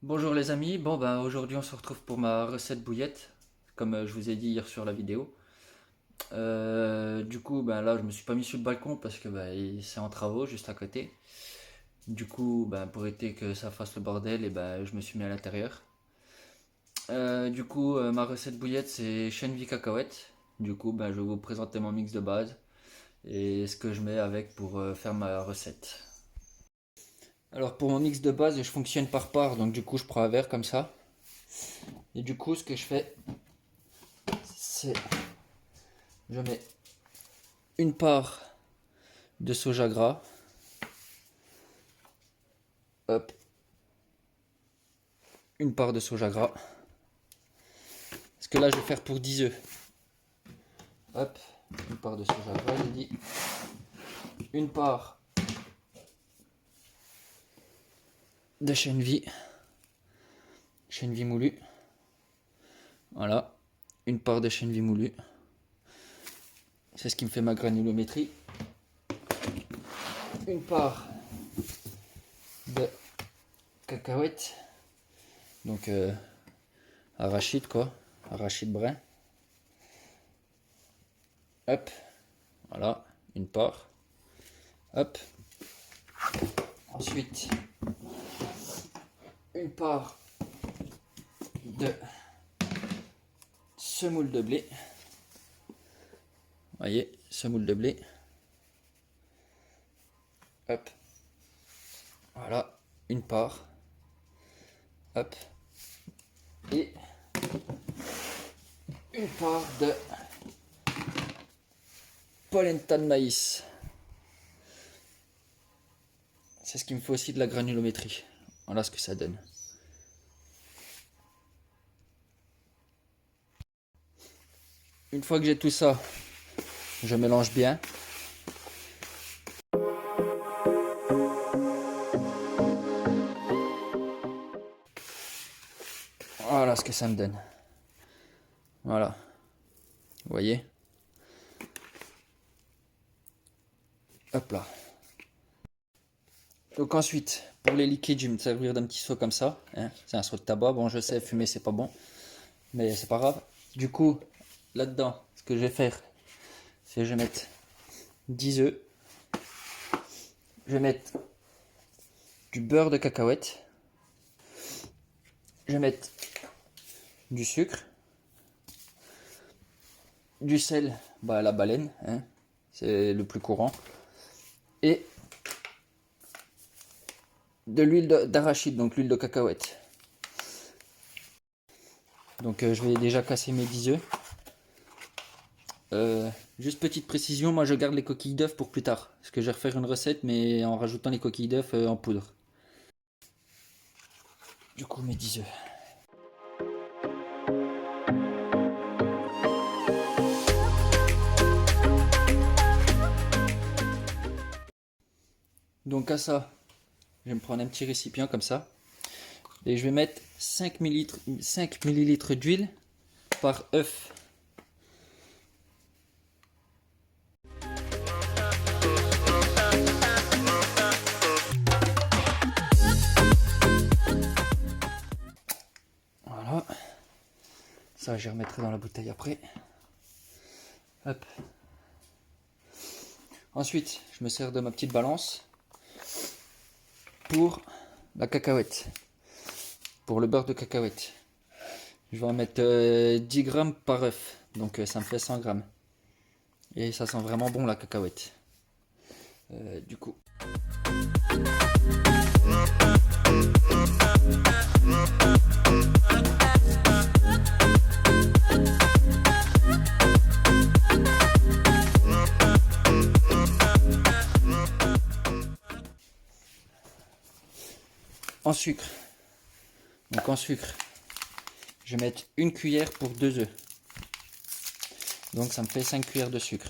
Bonjour les amis, bon bah aujourd'hui on se retrouve pour ma recette bouillette, comme je vous ai dit hier sur la vidéo. Du coup bah là je me suis pas mis sur le balcon parce que c'est en travaux juste à côté. Du coup bah, pour éviter que ça fasse le bordel et bah, je me suis mis à l'intérieur. Ma recette bouillette c'est chenvi cacahuète. Du coup bah, je vais vous présenter mon mix de base et ce que je mets avec pour faire ma recette. Alors pour mon mix de base je fonctionne par part, donc du coup je prends un verre comme ça. Et du coup ce que je fais c'est je mets une part de soja gras, hop, une part de soja gras, parce que là je vais faire pour 10 œufs, hop, une part de soja gras, j'ai dit, une part de chènevis moulu, voilà, une part de chènevis moulu, c'est ce qui me fait ma granulométrie, une part de cacahuètes, donc arachide quoi, arachide brun, hop, voilà, une part, hop, ensuite une part de semoule de blé, voyez, semoule de blé, hop, voilà, une part, hop, et une part de polenta de maïs. C'est ce qui me faut aussi de la granulométrie. Voilà ce que ça donne. Une fois que j'ai tout ça, je mélange bien. Voilà ce que ça me donne. Voilà. Vous voyez? Hop là. Donc ensuite, pour les liquides, je vais me servir d'un petit seau comme ça. Hein. C'est un seau de tabac. Bon, je sais, fumer, c'est pas bon. Mais c'est pas grave. Du coup, là-dedans, ce que je vais faire, c'est que je vais mettre 10 œufs. Je vais mettre du beurre de cacahuète. Je vais mettre du sucre. Du sel, bah, la baleine, hein, c'est le plus courant. Et de l'huile d'arachide, donc l'huile de cacahuète. Donc je vais déjà casser mes 10 œufs. Juste petite précision, moi je garde les coquilles d'œufs pour plus tard. Parce que je vais refaire une recette, mais en rajoutant les coquilles d'œufs en poudre. Du coup, mes 10 œufs. Donc à ça, je vais me prendre un petit récipient comme ça. Et je vais mettre 5 millilitres d'huile par œuf. Voilà. Ça, je remettrai dans la bouteille après. Hop. Ensuite, je me sers de ma petite balance pour la cacahuète, pour le beurre de cacahuète. Je vais en mettre 10 grammes par œuf, donc ça me fait 100 grammes. Et ça sent vraiment bon la cacahuète. Du coup. En sucre. Donc en sucre, je vais mettre une cuillère pour 2 œufs. Donc ça me fait 5 cuillères de sucre.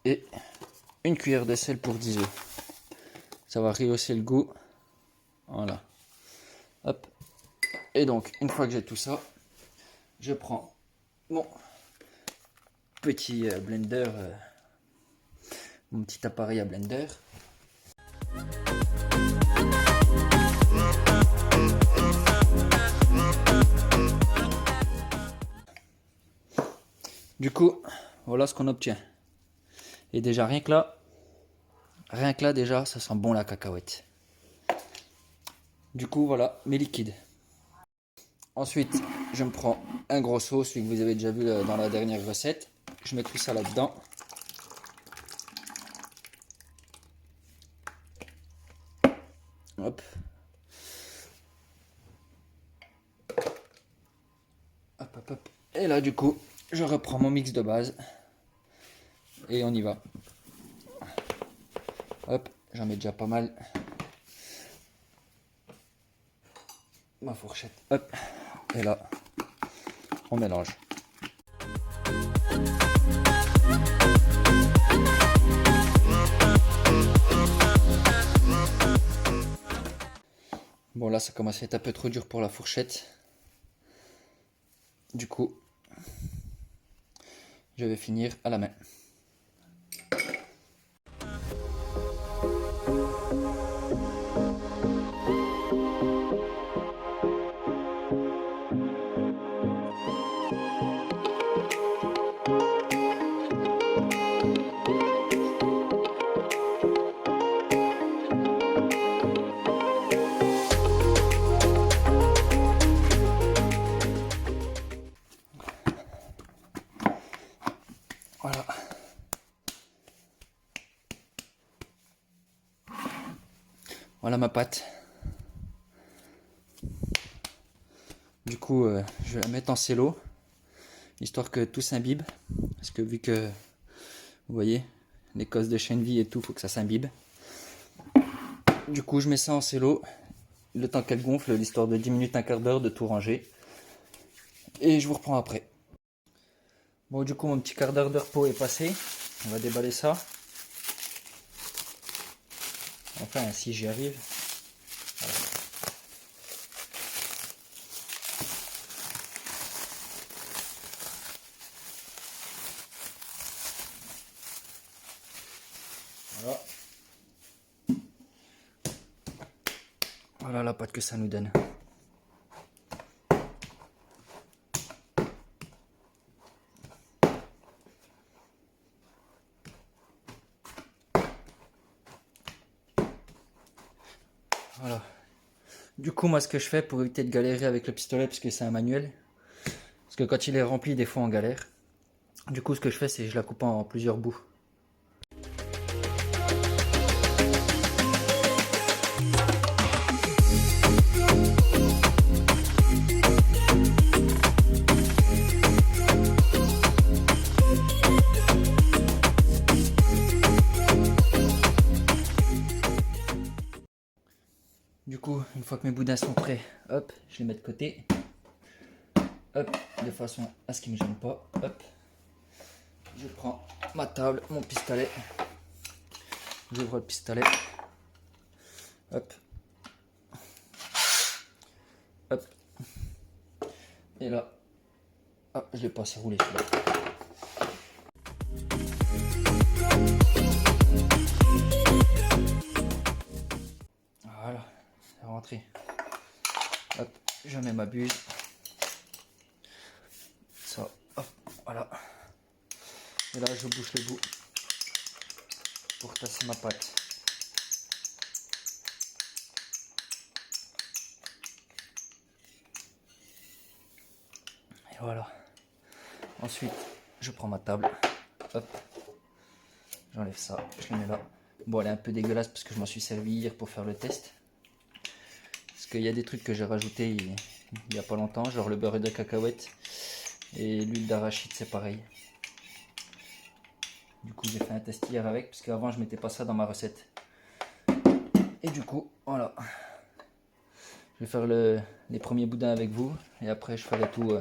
Et une cuillère de sel pour 10 œufs. Ça va rehausser le goût. Voilà. Hop. Et donc, une fois que j'ai tout ça, je prends mon petit blender mon petit appareil à blender. Du coup, voilà ce qu'on obtient. Et déjà rien que là déjà, ça sent bon la cacahuète. Du coup, voilà mes liquides. Ensuite, je me prends un gros seau, celui que vous avez déjà vu dans la dernière recette. Je mets tout ça là-dedans. Hop. Hop, hop, hop. Et là, du coup, je reprends mon mix de base. Et on y va. Hop, j'en mets déjà pas mal. Ma fourchette. Hop. Et là, on mélange. Bon, là, ça commence à être un peu trop dur pour la fourchette. Du coup, je vais finir à la main. Voilà. Voilà ma pâte. Du coup, je vais la mettre en cello, histoire que tout s'imbibe. Parce que vu que, vous voyez, l'écosse de chène vie et tout, faut que ça s'imbibe. Du coup, je mets ça en cello, le temps qu'elle gonfle, l'histoire de 10 minutes, un quart d'heure de tout ranger. Et je vous reprends après. Bon, du coup, mon petit quart d'heure de repos est passé. On va déballer ça. Enfin, si j'y arrive. Voilà. Voilà. Voilà la pâte que ça nous donne. Voilà. Du coup, moi, ce que je fais pour éviter de galérer avec le pistolet, parce que c'est un manuel, parce que quand il est rempli, des fois on galère. Du coup, ce que je fais, c'est que je la coupe en plusieurs bouts. Du coup, une fois que mes boudins sont prêts, hop, je les mets de côté. Hop, de façon à ce qu'ils ne me gênent pas. Hop, je prends ma table, mon pistolet. J'ouvre le pistolet. Hop. Hop. Et là, ah, je l'ai pas assez roulé celui-là. Voilà, c'est rentré. Hop, je mets ma buse. Ça, hop, voilà. Et là, je bouche le bout pour tasser ma pâte. Et voilà. Ensuite, je prends ma table. Hop. J'enlève ça, je le mets là. Bon, elle est un peu dégueulasse parce que je m'en suis servi hier pour faire le test. Parce qu'il y a des trucs que j'ai rajouté il n'y a pas longtemps, genre le beurre de cacahuète et l'huile d'arachide, c'est pareil. Du coup, j'ai fait un test hier avec, parce qu'avant, je mettais pas ça dans ma recette. Et du coup, voilà. Je vais faire les premiers boudins avec vous, et après, je ferai tout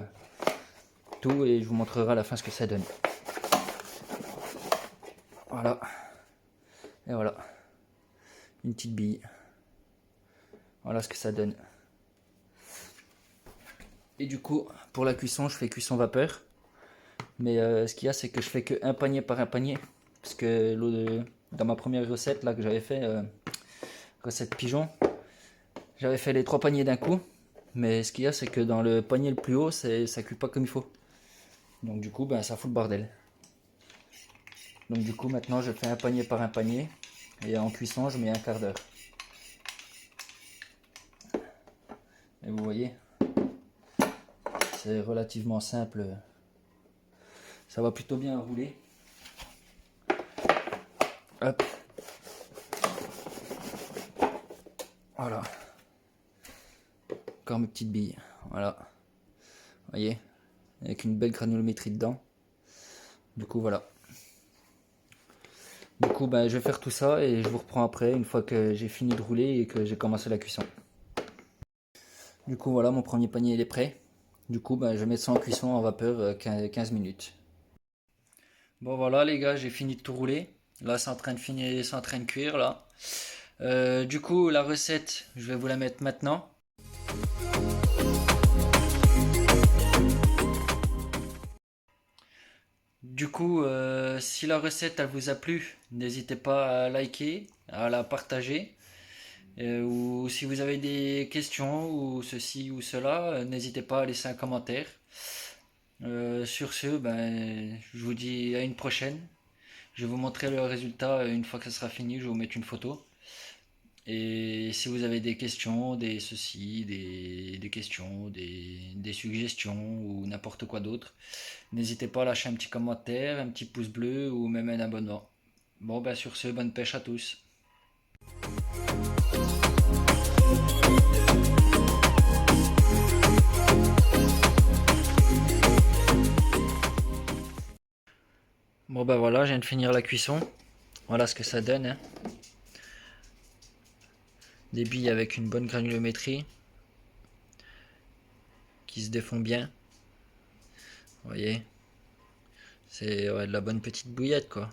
et je vous montrerai à la fin ce que ça donne. Voilà. Et voilà. Une petite bille. Voilà ce que ça donne. Et du coup, pour la cuisson, je fais cuisson vapeur. Mais ce qu'il y a, c'est que je fais que un panier par un panier. Parce que dans ma première recette là que j'avais fait, recette pigeon, j'avais fait les 3 paniers d'un coup. Mais ce qu'il y a, c'est que dans le panier le plus haut, ça cuit pas comme il faut. Donc du coup, ben, ça fout le bordel. Donc du coup, maintenant, je fais un panier par un panier. Et en cuisson, je mets un quart d'heure. Et vous voyez, c'est relativement simple. Ça va plutôt bien rouler. Hop. Voilà. Encore mes petites billes. Voilà. Vous voyez, avec une belle granulométrie dedans. Du coup, voilà. Du coup, ben, je vais faire tout ça et je vous reprends après, une fois que j'ai fini de rouler et que j'ai commencé la cuisson. Du coup, voilà, mon premier panier il est prêt. Du coup, ben, je vais mettre ça en cuisson en vapeur 15 minutes. Bon, voilà, les gars, j'ai fini de tout rouler. Là, c'est en train de finir, c'est en train de cuire, là. Du coup, la recette, je vais vous la mettre maintenant. Du coup, si la recette elle vous a plu, n'hésitez pas à liker, à la partager. Ou si vous avez des questions ou ceci ou cela, n'hésitez pas à laisser un commentaire. Sur ce, ben, je vous dis à une prochaine. Je vais vous montrer le résultat une fois que ce sera fini. Je vais vous mettre une photo. Et si vous avez des questions, des ceci, des questions, des suggestions ou n'importe quoi d'autre, n'hésitez pas à lâcher un petit commentaire, un petit pouce bleu ou même un abonnement. Bon, ben sur ce, bonne pêche à tous. Bon, ben voilà, je viens de finir la cuisson. Voilà ce que ça donne, hein. Des billes avec une bonne granulométrie qui se défont bien. Vous voyez, c'est ouais, de la bonne petite bouillette quoi.